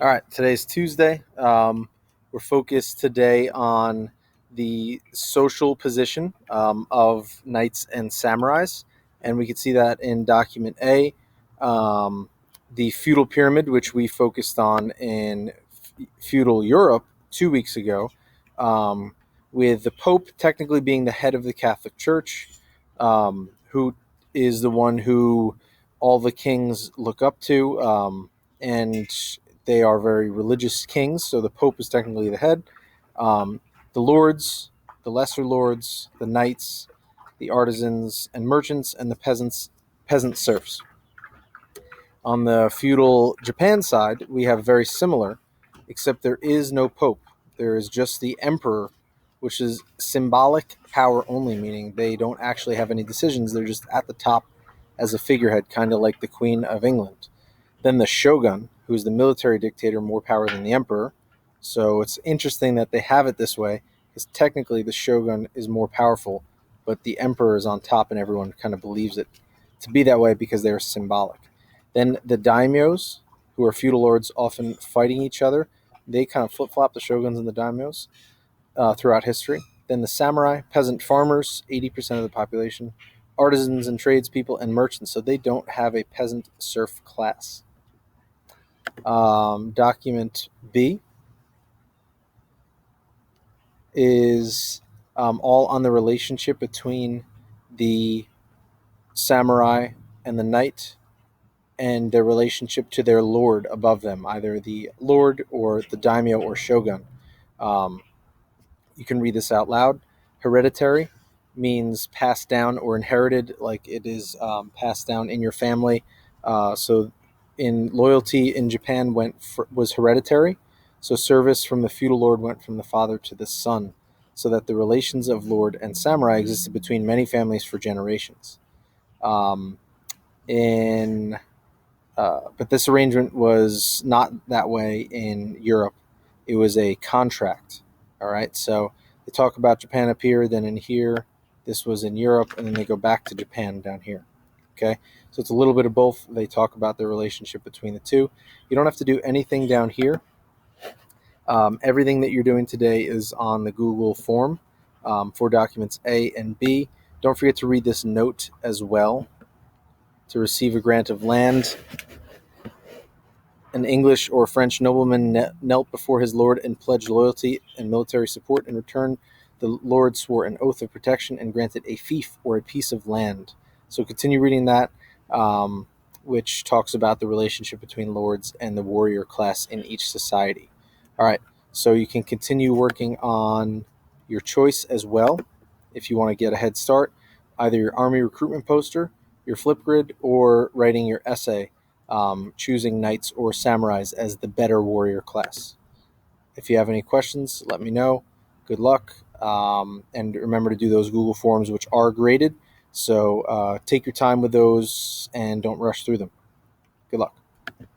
All right, today's Tuesday. We're focused today on the social position of knights and samurais, and we can see that in document A, the feudal pyramid, which we focused on in feudal Europe 2 weeks ago, um, with the Pope technically being the head of the Catholic Church, who is the one who all the kings look up to, and they are very religious kings, so the Pope is technically the head. Um, the lords, the lesser lords, the knights, the artisans and merchants, and the peasant serfs. On the feudal Japan side, we have very similar, except there is no Pope. There is just the Emperor, which is symbolic power only, meaning they don't actually have any decisions. They're just at the top as a figurehead, kind of like the Queen of England. Then the shogun, who's the military dictator, more power than the emperor. So it's interesting that they have it this way, because technically the shogun is more powerful, but the emperor is on top, and everyone kind of believes it to be that way because they're symbolic. Then the daimyos, who are feudal lords often fighting each other, they kind of flip flop the shoguns and the daimyos throughout history. Then the samurai, peasant farmers, 80% of the population, artisans and tradespeople, and merchants. So they don't have a peasant serf class. Document B is all on the relationship between the samurai and the knight and their relationship to their lord above them, either the lord or the daimyo or shogun. Um, you can read this out loud. Hereditary means passed down or inherited, like it is passed down in your family. So, in loyalty in Japan was hereditary. So service from the feudal lord went from the father to the son, so that the relations of lord and samurai existed between many families for generations. Um, in But this arrangement was not that way in Europe. It was a contract. All right. So they talk about Japan up here, then in here, this was in Europe, and then they go back to Japan down here. Okay. So it's a little bit of both. They talk about the relationship between the two. You don't have to do anything down here. Everything that you're doing today is on the Google form for documents A and B. Don't forget to read this note as well. To receive a grant of land, an English or French nobleman knelt before his lord and pledged loyalty and military support. In return, the lord swore an oath of protection and granted a fief or a piece of land. So continue reading that, which talks about the relationship between lords and the warrior class in each society. All right, so you can continue working on your choice as well if you want to get a head start, either your army recruitment poster, your Flipgrid, or writing your essay, choosing knights or samurais as the better warrior class. If you have any questions, let me know. Good luck. And remember to do those Google Forms, which are graded. So take your time with those and don't rush through them. Good luck.